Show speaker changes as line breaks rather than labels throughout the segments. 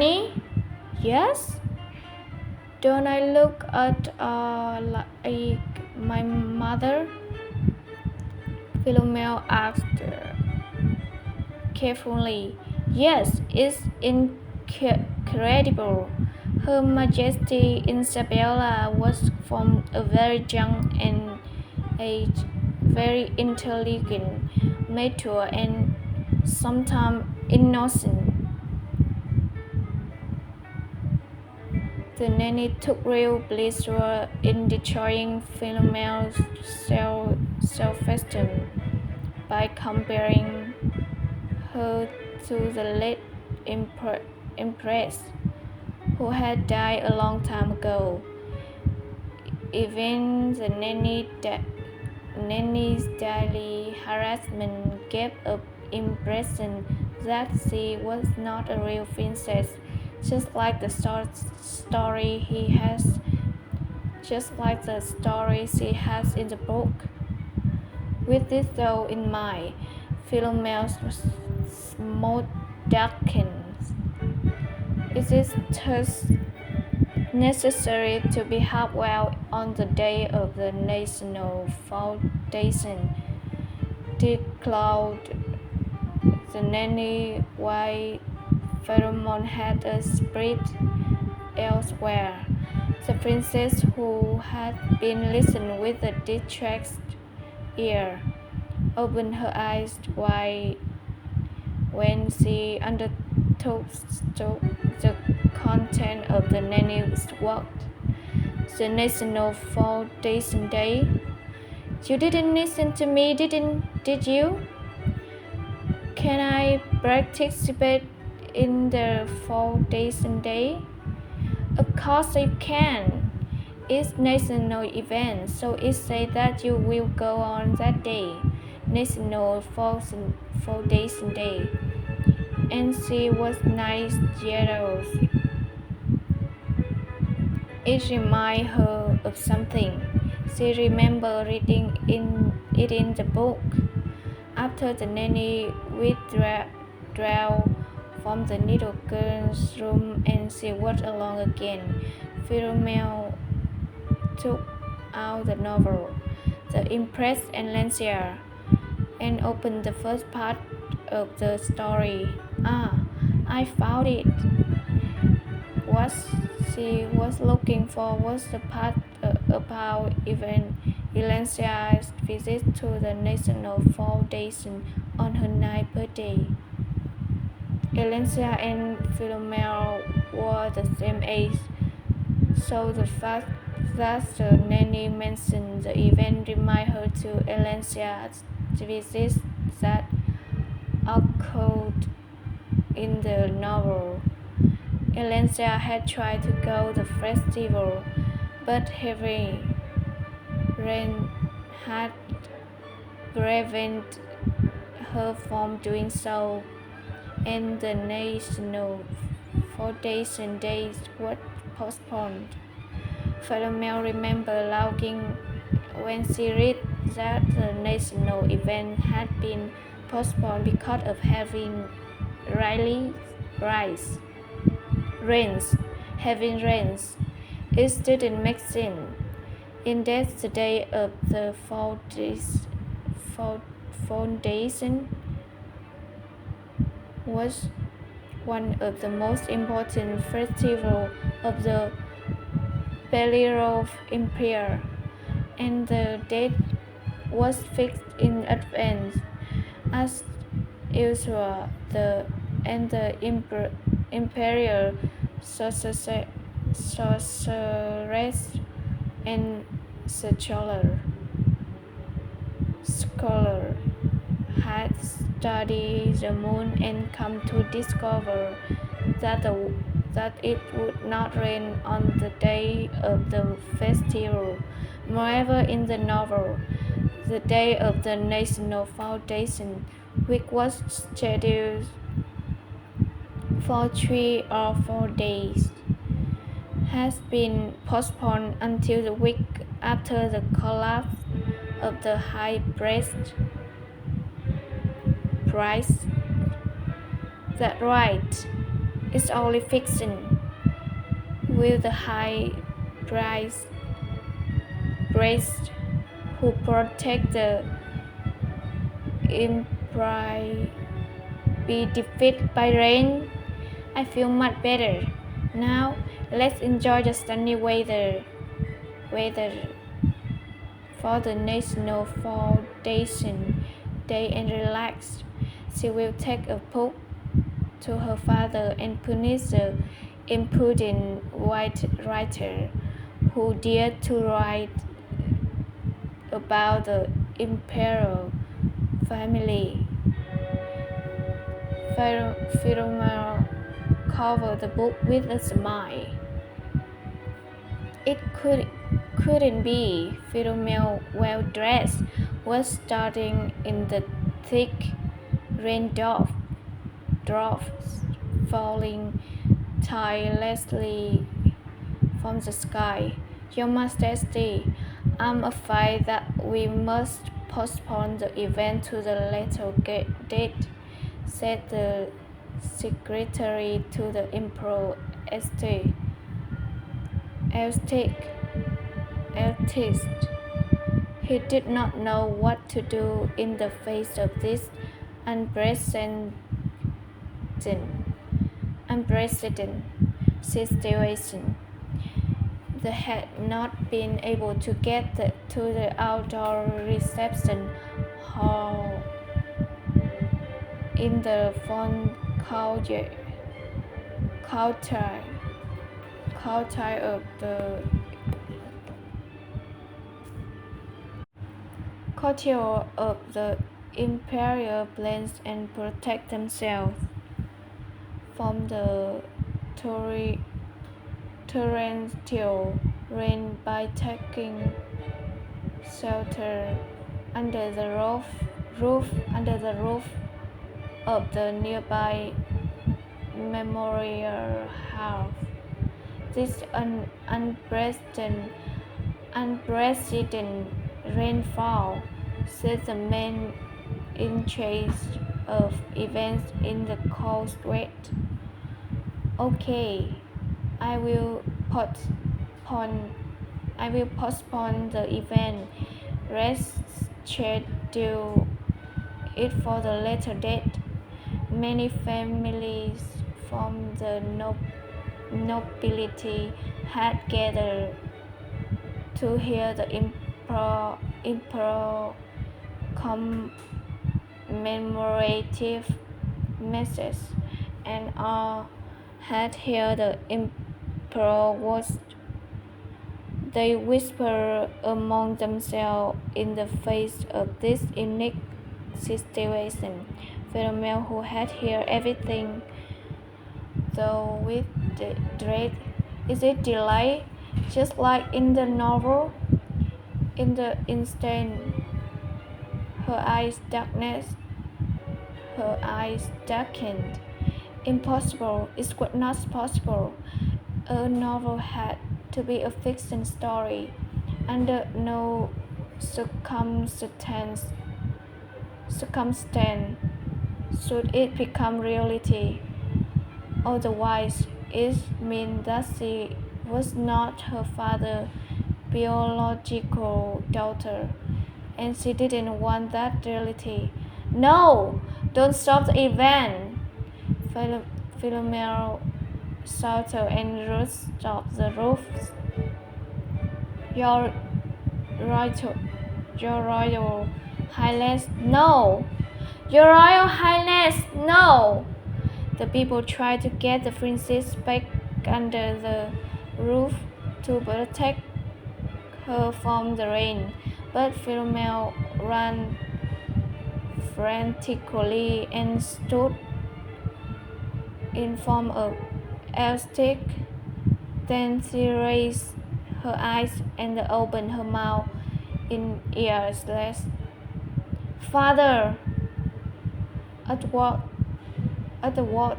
Nanny? Yes? Don't I look at like my mother? Philomel asked carefully. Yes, it's incredible. Her Majesty Isabella was from a very young and age, very intelligent, mature, and sometimes innocent. The nanny took real pleasure in destroying Philomel's self-esteem by comparing her to the late empress, who had died a long time ago. Even the nanny's daily harassment gave an impression that she was not a real princess, just like the story she has in the book. With this though in mind, Philomel's mood darkens. It is thus necessary to behave well on the day of the national foundation, declared the nanny, while Pheromone had a spirit elsewhere. The princess, who had been listening with a distracted ear, opened her eyes wide when she undertook the content of the nanny's work. The National Foundation Day. You didn't listen to me, did you? Can I participate in the Foundation Day? Of course you can. It's national event, so it says that you will go on that day, National Foundation Day. And she was 9 years old. It reminded her of something. She remembered reading it in the book. After the nanny withdrew from the little girl's room and she walked along again, Philomel took out the novel, The Empress and Lancia, and opened the first part of the story. Ah, I found it. What she was looking for was the part about Elencia's visit to the National Foundation on her 9th birthday. Elencia and Philomel were the same age, so the fact that the nanny mentioned the event reminded her to Elencia's visit that occurred in the novel. Elencia had tried to go to the festival, but heavy rain had prevented her from doing so, and the National Foundation Days was postponed. Philomel remembered laughing when she read that the national event had been postponed because of having having rains. It didn't make sense. Indeed, the day of the foundation was one of the most important festivals of the Belirov Empire, and the date was fixed in advance. As usual, the imperial sorceress and scholar had studied the moon and come to discover that it would not rain on the day of the festival. Moreover, in the novel, the day of the National Foundation Week was scheduled for 3 or 4 days, has been postponed until the week after the collapse of the high price. That's right. It's only fiction. Will the high priest who protect the empire be defeated by rain? I feel much better. Now, let's enjoy the sunny weather for the National Foundation Day and relax. She will take a book to her father and punish the impudent white writer who dared to write about the imperial family. Philomel covered the book with a smile. It couldn't be. Philomel, well dressed, was starting in the thick raindrops falling tirelessly from the sky. Your Majesty, I'm afraid that we must postpone the event to the later date, said the secretary to the Emperor Eltist. He did not know what to do in the face of this unprecedented situation. They had not been able to get to the outdoor reception hall in the front courtyard of the imperial planes and protect themselves from the torrential rain by taking shelter under the roof of the nearby memorial house. This unprecedented rainfall, said the man in charge of events in the cold sweat. Okay, I will postpone the event. Schedule it for the later date. Many families from the nobility had gathered to hear the emperor commemorative message, and all had heard the emperor was. They whispered among themselves in the face of this unique situation. Philomel, who had heard everything, though with dread, is it delay, just like in the novel? In the instant, her eyes darkened. Impossible. It was not possible. A novel had to be a fiction story. Under no circumstance should it become reality. Otherwise, it meant that she was not her father's biological daughter, and she didn't want that reality. No! Don't stop the event! Philomel shouted and rushed off the roof. Your Royal Highness, no! Your Royal Highness, no! The people tried to get the princess back under the roof to protect her from the rain, but Philomel ran frantically and stood in front of Elstick. Then she raised her eyes and opened her mouth in ears less. Father! At the word,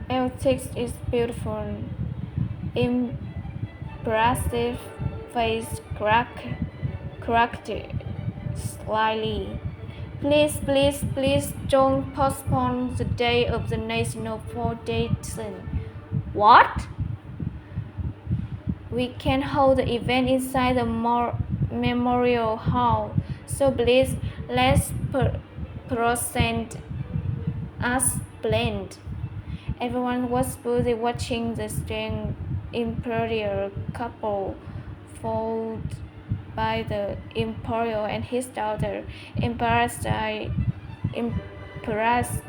Elstick's beautiful, impressive face cracked slightly. Please, please, please don't postpone the day of the national foundation. What? We can hold the event inside the memorial hall, so please let's proceed as planned. Everyone was busy watching the strange imperial couple, followed by the Emperor and his daughter, embarrassed, embarrassed,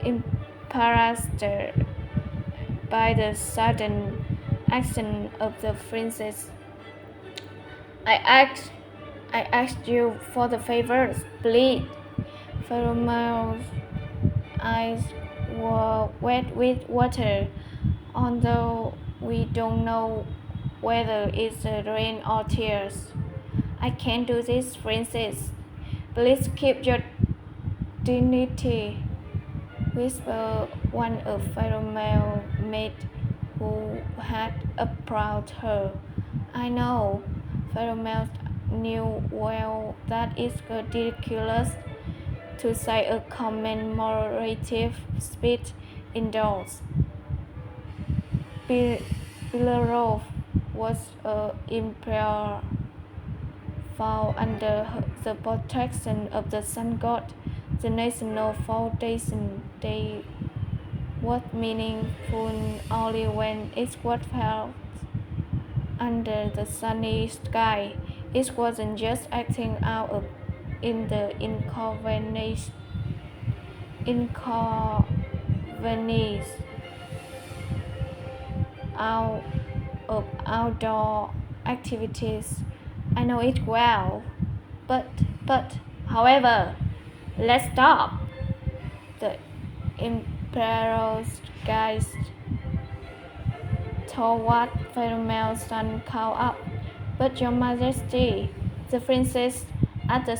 embarrassed by the sudden action of the princess. I asked, I asked you for the favors, please. Philomel's eyes were wet with water, although we don't know whether it's rain or tears. I can't do this, princess. Please keep your dignity, whispered one of Philomel's maids who had approached her. I know, Philomel knew well that it's ridiculous to say a commemorative speech indoors. Belarus was an emperor fall under the protection of the sun god. The National Foundation Day was meaningful only when it was held under the sunny sky. It wasn't just acting out in the inconvenience out of outdoor activities. I know it well, but, however, let's stop. The emperor's guys toward Philomel's son called up. But your majesty, the princess at the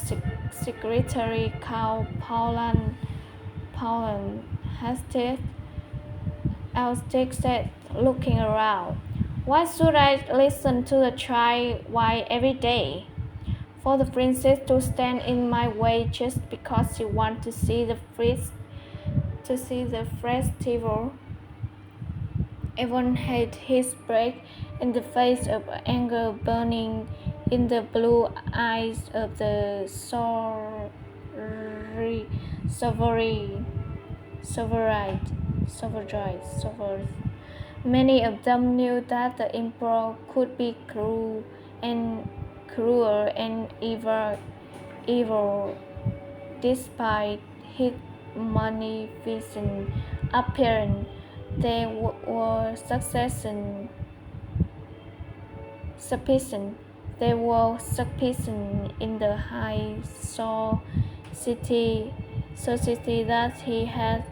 secretary called Pauline hesitated. Elstic said, looking around. Why should I listen to the child whine every day? For the princess to stand in my way just because she wants to see the festival? Evan had his breath in the face of anger burning in the blue eyes of the sovereign. Many of them knew that the emperor could be cruel and evil despite his magnificent appearance. There were suspicion in the high society that he had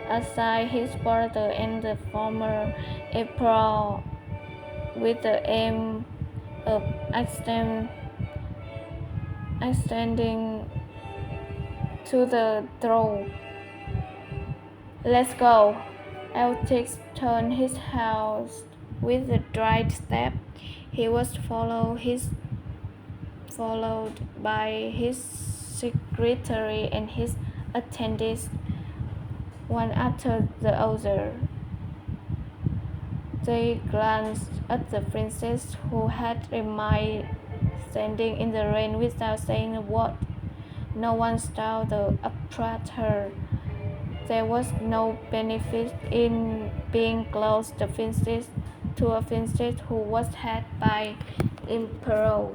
assigned his brother and the former emperor with the aim of extending to the throne. Let's go. Eltix turned his house with a dry step. He was followed by his secretary and his attendants, one after the other. They glanced at the princess, who had remained standing in the rain without saying a word. No one stirred to approach her. There was no benefit in being close to a princess who was held by emperor.